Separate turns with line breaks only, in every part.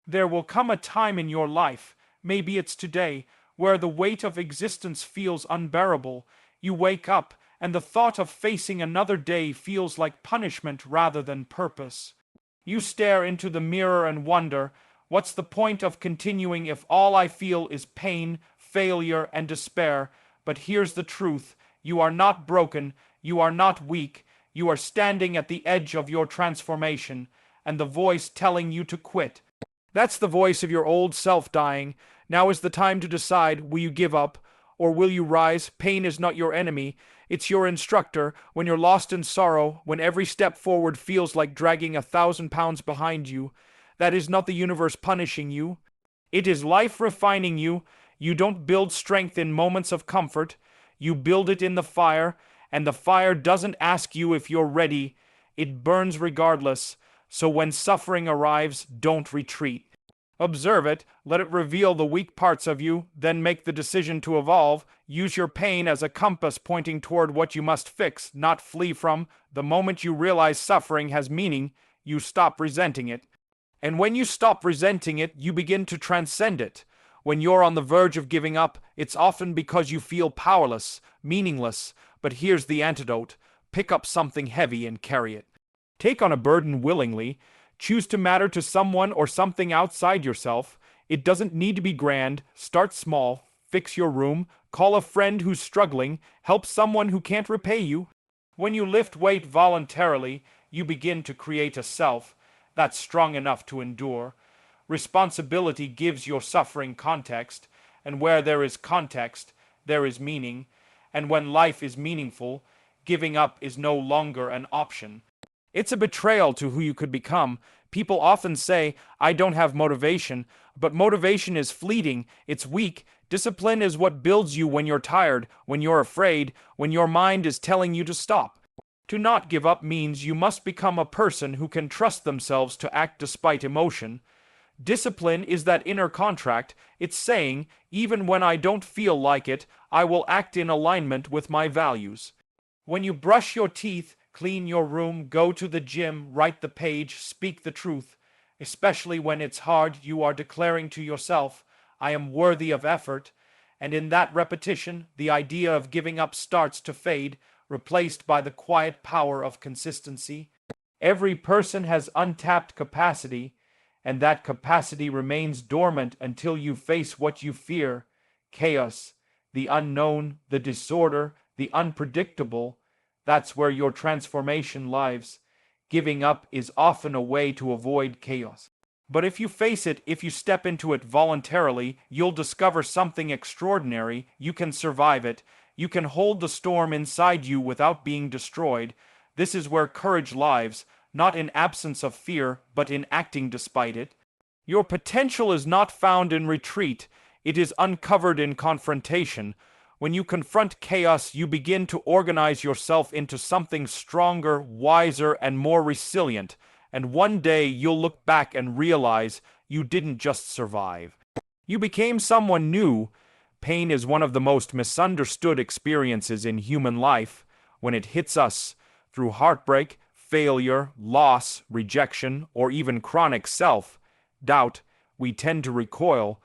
There will come a time in your life, maybe it's today, where the weight of existence feels unbearable. You wake up, and the thought of facing another day feels like punishment rather than purpose. You stare into the mirror and wonder, what's the point of continuing if all I feel is pain, failure, and despair? But here's the truth. You are not broken, you are not weak, you are standing at the edge of your transformation, and the voice telling you to quit. That's the voice of your old self dying. Now is the time to decide, will you give up, or will you rise? Pain is not your enemy, it's your instructor. When you're lost in sorrow, when every step forward feels like dragging 1,000 pounds behind you, that is not the universe punishing you. It is life refining you. You don't build strength in moments of comfort. You build it in the fire, and the fire doesn't ask you if you're ready. It burns regardless. So when suffering arrives, don't retreat. Observe it, let it reveal the weak parts of you, then make the decision to evolve. Use your pain as a compass pointing toward what you must fix, not flee from. The moment you realize suffering has meaning, you stop resenting it. And when you stop resenting it, you begin to transcend it. When you're on the verge of giving up, it's often because you feel powerless, meaningless. But here's the antidote. Pick up something heavy and carry it. Take on a burden willingly. Choose to matter to someone or something outside yourself. It doesn't need to be grand. Start small. Fix your room. Call a friend who's struggling. Help someone who can't repay you. When you lift weight voluntarily, you begin to create a self that's strong enough to endure. Responsibility gives your suffering context, and where there is context, there is meaning. And when life is meaningful, giving up is no longer an option. It's a betrayal to who you could become. People often say, I don't have motivation, but motivation is fleeting, it's weak. Discipline is what builds you when you're tired, when you're afraid, when your mind is telling you to stop. To not give up means you must become a person who can trust themselves to act despite emotion. Discipline is that inner contract. It's saying, even when I don't feel like it, I will act in alignment with my values. When you brush your teeth, clean your room, go to the gym, write the page, speak the truth. Especially when it's hard, you are declaring to yourself, I am worthy of effort. And in that repetition, the idea of giving up starts to fade, replaced by the quiet power of consistency. Every person has untapped capacity, and that capacity remains dormant until you face what you fear: chaos, the unknown, the disorder, the unpredictable. That's where your transformation lies. Giving up is often a way to avoid chaos. But if you face it, if you step into it voluntarily, you'll discover something extraordinary. You can survive it. You can hold the storm inside you without being destroyed. This is where courage lies, not in absence of fear, but in acting despite it. Your potential is not found in retreat. It is uncovered in confrontation. When you confront chaos, you begin to organize yourself into something stronger, wiser, and more resilient. And one day you'll look back and realize you didn't just survive. You became someone new. Pain is one of the most misunderstood experiences in human life. When it hits us through heartbreak, failure, loss, rejection, or even chronic self-doubt, we tend to recoil.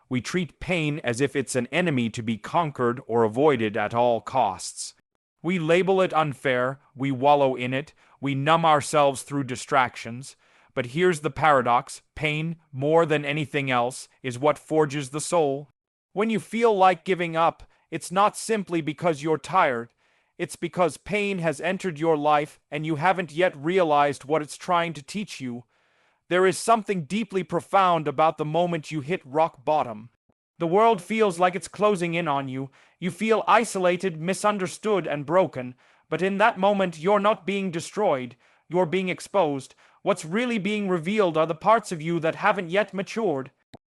We treat pain as if it's an enemy to be conquered or avoided at all costs. We label it unfair, we wallow in it, we numb ourselves through distractions. But here's the paradox: pain, more than anything else, is what forges the soul. When you feel like giving up, it's not simply because you're tired. It's because pain has entered your life and you haven't yet realized what it's trying to teach you. There is something deeply profound about the moment you hit rock bottom. The world feels like it's closing in on you. You feel isolated, misunderstood, and broken. But in that moment, you're not being destroyed. You're being exposed. What's really being revealed are the parts of you that haven't yet matured.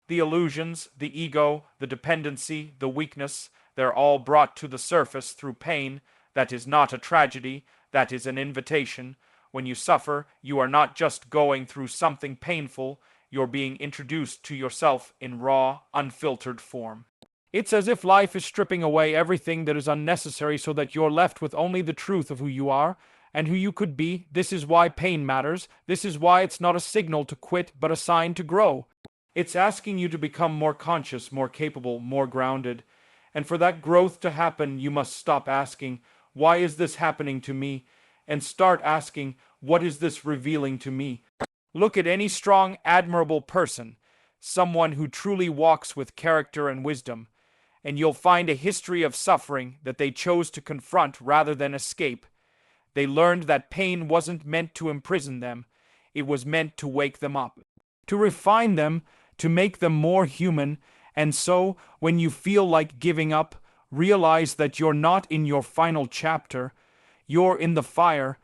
The illusions, the ego, the dependency, the weakness, they're all brought to the surface through pain. That is not a tragedy. That is an invitation. When you suffer, you are not just going through something painful, you're being introduced to yourself in raw, unfiltered form. It's as if life is stripping away everything that is unnecessary so that you're left with only the truth of who you are and who you could be. This is why pain matters. This is why it's not a signal to quit, but a sign to grow. It's asking you to become more conscious, more capable, more grounded. And for that growth to happen, you must stop asking, why is this happening to me? And start asking, what is this revealing to me? Look at any strong, admirable person, someone who truly walks with character and wisdom, and you'll find a history of suffering that they chose to confront rather than escape. They learned that pain wasn't meant to imprison them, it was meant to wake them up, to refine them, to make them more human. And so, when you feel like giving up, realize that you're not in your final chapter, you're in the fire,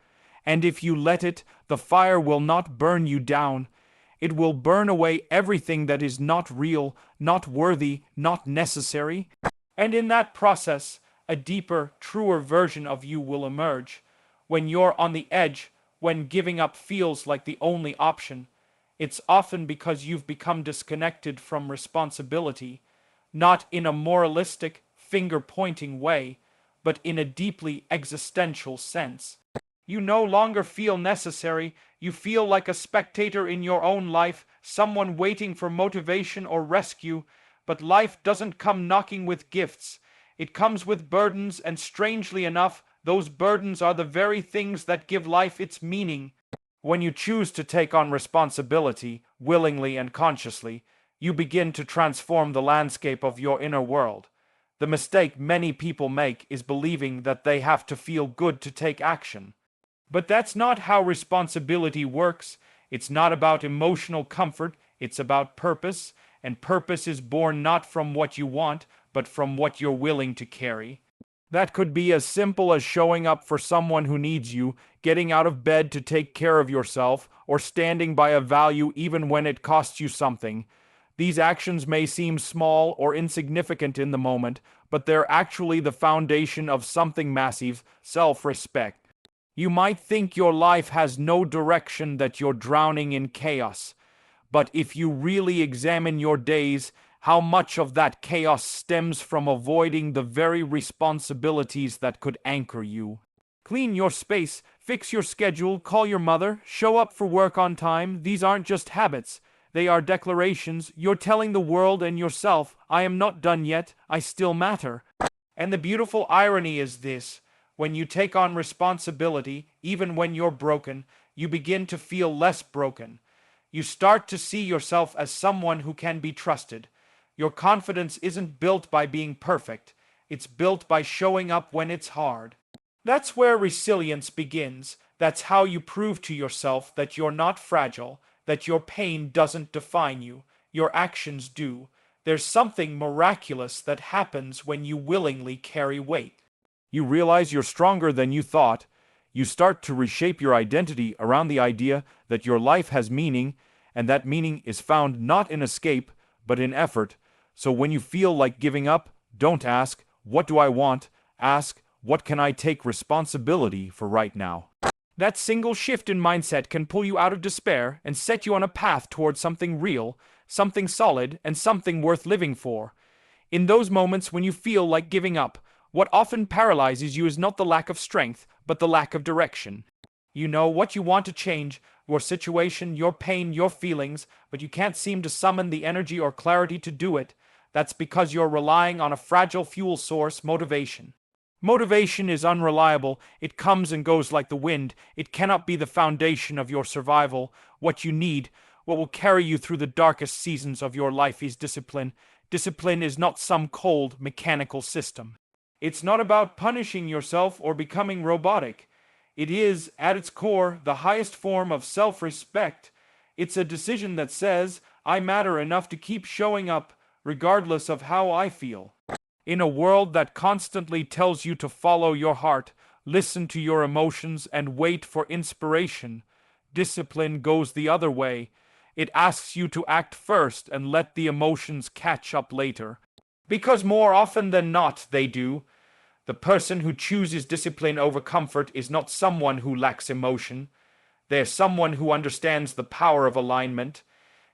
and if you let it, the fire will not burn you down. It will burn away everything that is not real, not worthy, not necessary. And in that process, a deeper, truer version of you will emerge. When you're on the edge, when giving up feels like the only option, it's often because you've become disconnected from responsibility, not in a moralistic, finger-pointing way, but in a deeply existential sense. You no longer feel necessary, you feel like a spectator in your own life, someone waiting for motivation or rescue, but life doesn't come knocking with gifts. It comes with burdens, and strangely enough, those burdens are the very things that give life its meaning. When you choose to take on responsibility, willingly and consciously, you begin to transform the landscape of your inner world. The mistake many people make is believing that they have to feel good to take action. But that's not how responsibility works. It's not about emotional comfort, it's about purpose, and purpose is born not from what you want, but from what you're willing to carry. That could be as simple as showing up for someone who needs you, getting out of bed to take care of yourself, or standing by a value even when it costs you something. These actions may seem small or insignificant in the moment, but they're actually the foundation of something massive: self-respect. You might think your life has no direction, that you're drowning in chaos. But if you really examine your days, how much of that chaos stems from avoiding the very responsibilities that could anchor you? Clean your space, fix your schedule, call your mother, show up for work on time. These aren't just habits. They are declarations. You're telling the world and yourself, I am not done yet, I still matter. And the beautiful irony is this: when you take on responsibility, even when you're broken, you begin to feel less broken. You start to see yourself as someone who can be trusted. Your confidence isn't built by being perfect. It's built by showing up when it's hard. That's where resilience begins. That's how you prove to yourself that you're not fragile, that your pain doesn't define you. Your actions do. There's something miraculous that happens when you willingly carry weight. You realize you're stronger than you thought. You start to reshape your identity around the idea that your life has meaning, and that meaning is found not in escape, but in effort. So when you feel like giving up, don't ask, what do I want? Ask, what can I take responsibility for right now? That single shift in mindset can pull you out of despair and set you on a path towards something real, something solid, and something worth living for. In those moments when you feel like giving up, what often paralyzes you is not the lack of strength, but the lack of direction. You know what you want to change, your situation, your pain, your feelings, but you can't seem to summon the energy or clarity to do it. That's because you're relying on a fragile fuel source: motivation. Motivation is unreliable. It comes and goes like the wind. It cannot be the foundation of your survival. What you need, what will carry you through the darkest seasons of your life, is discipline. Discipline is not some cold, mechanical system. It's not about punishing yourself or becoming robotic. It is, at its core, the highest form of self-respect. It's a decision that says, I matter enough to keep showing up, regardless of how I feel. In a world that constantly tells you to follow your heart, listen to your emotions, and wait for inspiration, discipline goes the other way. It asks you to act first and let the emotions catch up later. Because more often than not, they do. The person who chooses discipline over comfort is not someone who lacks emotion. They're someone who understands the power of alignment.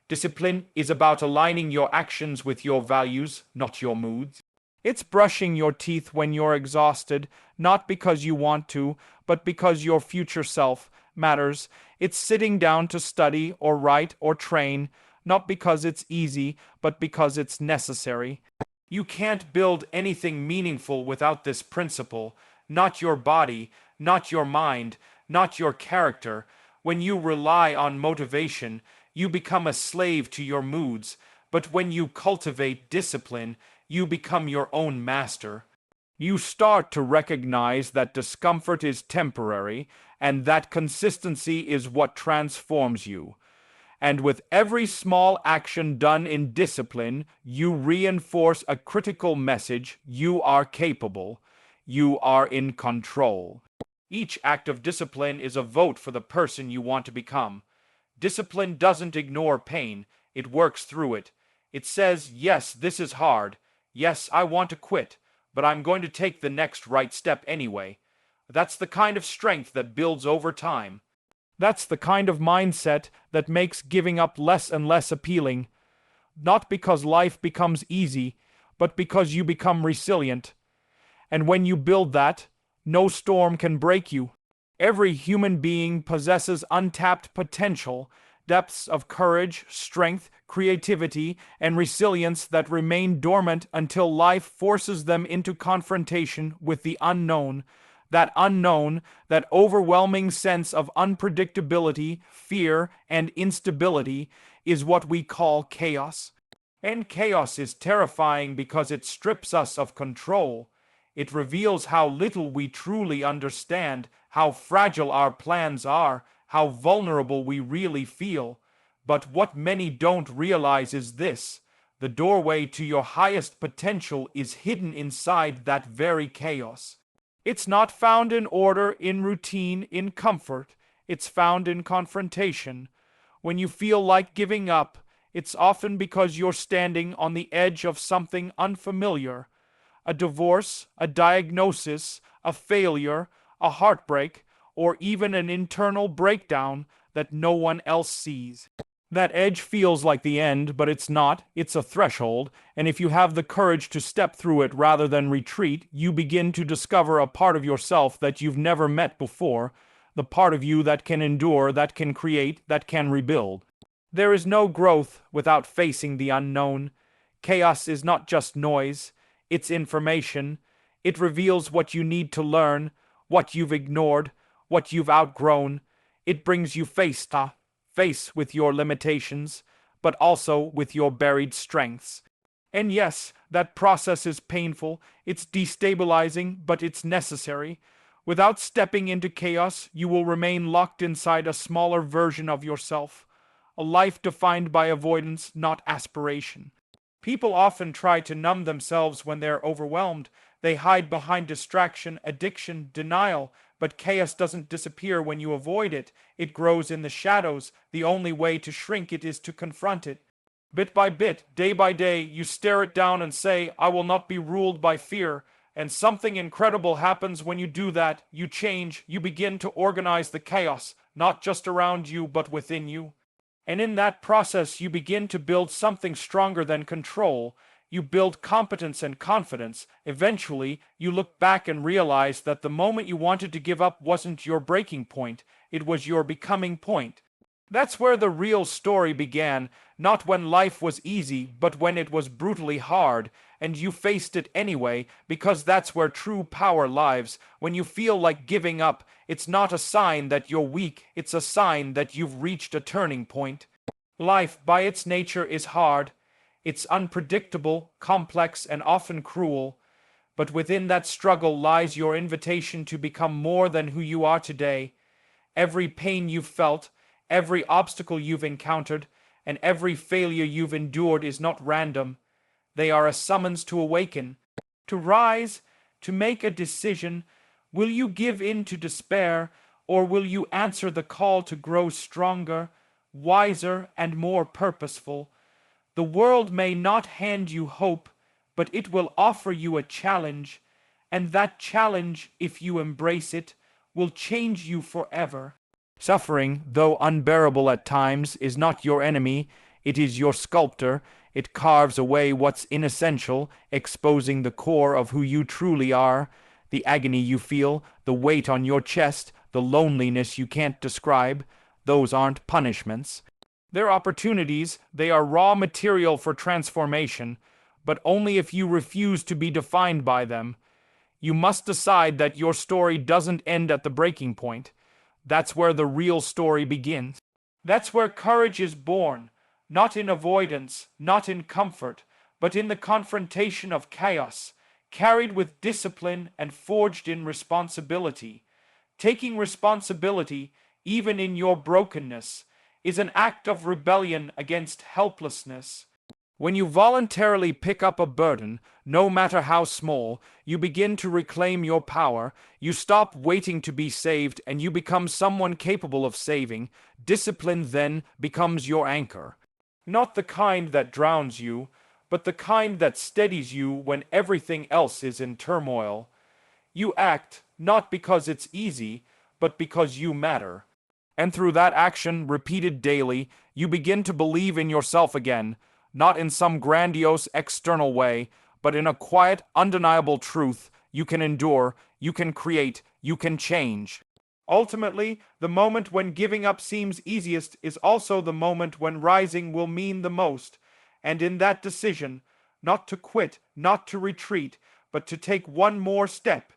Discipline is about aligning your actions with your values, not your moods. It's brushing your teeth when you're exhausted, not because you want to, but because your future self matters. It's sitting down to study or write or train, not because it's easy, but because it's necessary. You can't build anything meaningful without this principle. Not your body, not your mind, not your character. When you rely on motivation, you become a slave to your moods. But when you cultivate discipline, you become your own master. You start to recognize that discomfort is temporary and that consistency is what transforms you. And with every small action done in discipline, you reinforce a critical message: you are capable, you are in control. Each act of discipline is a vote for the person you want to become. Discipline doesn't ignore pain, it works through it. It says, yes, this is hard. Yes, I want to quit, but I'm going to take the next right step anyway. That's the kind of strength that builds over time. That's the kind of mindset that makes giving up less and less appealing. Not because life becomes easy, but because you become resilient. And when you build that, no storm can break you. Every human being possesses untapped potential, depths of courage, strength, creativity, and resilience that remain dormant until life forces them into confrontation with the unknown. That unknown, that overwhelming sense of unpredictability, fear, and instability is what we call chaos. And chaos is terrifying because it strips us of control. It reveals how little we truly understand, how fragile our plans are, how vulnerable we really feel. But what many don't realize is this: the doorway to your highest potential is hidden inside that very chaos. It's not found in order, in routine, in comfort. It's found in confrontation. When you feel like giving up, it's often because you're standing on the edge of something unfamiliar. A divorce, a diagnosis, a failure, a heartbreak, or even an internal breakdown that no one else sees. That edge feels like the end, but it's not. It's a threshold, and if you have the courage to step through it rather than retreat, you begin to discover a part of yourself that you've never met before, the part of you that can endure, that can create, that can rebuild. There is no growth without facing the unknown. Chaos is not just noise, it's information. It reveals what you need to learn, what you've ignored, what you've outgrown. It brings you face to face with your limitations, but also with your buried strengths. And yes, that process is painful, it's destabilizing, but it's necessary. Without stepping into chaos, you will remain locked inside a smaller version of yourself, a life defined by avoidance, not aspiration. People often try to numb themselves when they're overwhelmed. They hide behind distraction, addiction, denial, but chaos doesn't disappear when you avoid it. It grows in the shadows. The only way to shrink it is to confront it. Bit by bit, day by day, you stare it down and say, I will not be ruled by fear. And something incredible happens when you do that. You change, you begin to organize the chaos, not just around you, but within you. And in that process, you begin to build something stronger than control. You build competence and confidence. Eventually, you look back and realize that the moment you wanted to give up wasn't your breaking point, it was your becoming point. That's where the real story began, not when life was easy, but when it was brutally hard, and you faced it anyway, because that's where true power lies. When you feel like giving up, it's not a sign that you're weak, it's a sign that you've reached a turning point. Life, by its nature, is hard. It's unpredictable, complex, and often cruel. But within that struggle lies your invitation to become more than who you are today. Every pain you've felt, every obstacle you've encountered, and every failure you've endured is not random. They are a summons to awaken, to rise, to make a decision. Will you give in to despair, or will you answer the call to grow stronger, wiser, and more purposeful? The world may not hand you hope, but it will offer you a challenge, and that challenge, if you embrace it, will change you forever. Suffering, though unbearable at times, is not your enemy. It is your sculptor. It carves away what's inessential, exposing the core of who you truly are. The agony you feel, the weight on your chest, the loneliness you can't describe, those aren't punishments. They're opportunities, they are raw material for transformation, but only if you refuse to be defined by them. You must decide that your story doesn't end at the breaking point. That's where the real story begins. That's where courage is born, not in avoidance, not in comfort, but in the confrontation of chaos, carried with discipline and forged in responsibility. Taking responsibility, even in your brokenness, is an act of rebellion against helplessness. When you voluntarily pick up a burden, no matter how small, you begin to reclaim your power, you stop waiting to be saved, and you become someone capable of saving. Discipline then becomes your anchor. Not the kind that drowns you, but the kind that steadies you when everything else is in turmoil. You act not because it's easy, but because you matter. And through that action, repeated daily, you begin to believe in yourself again, not in some grandiose external way, but in a quiet, undeniable truth. You can endure, you can create, you can change. Ultimately, the moment when giving up seems easiest is also the moment when rising will mean the most. And in that decision, not to quit, not to retreat, but to take one more step,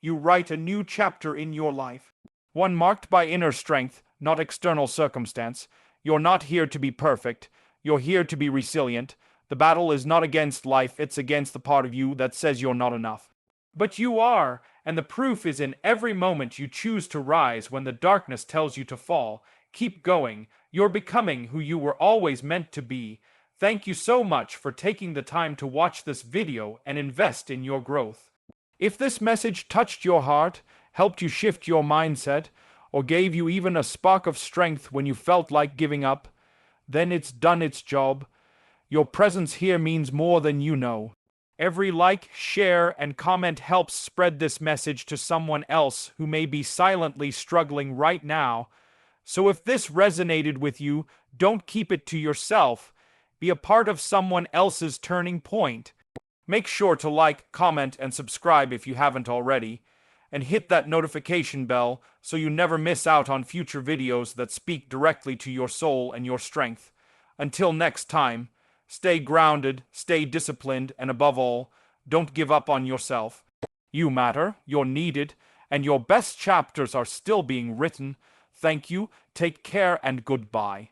you write a new chapter in your life. One marked by inner strength, not external circumstance. You're not here to be perfect. You're here to be resilient. The battle is not against life, it's against the part of you that says you're not enough. But you are, and the proof is in every moment you choose to rise when the darkness tells you to fall. Keep going. You're becoming who you were always meant to be. Thank you so much for taking the time to watch this video and invest in your growth. If this message touched your heart, helped you shift your mindset, or gave you even a spark of strength when you felt like giving up, then it's done its job. Your presence here means more than you know. Every like, share, and comment helps spread this message to someone else who may be silently struggling right now. So if this resonated with you, don't keep it to yourself. Be a part of someone else's turning point. Make sure to like, comment, and subscribe if you haven't already. And hit that notification bell so you never miss out on future videos that speak directly to your soul and your strength. Until next time, stay grounded, stay disciplined, and above all, don't give up on yourself. You matter, you're needed, and your best chapters are still being written. Thank you, take care, and goodbye.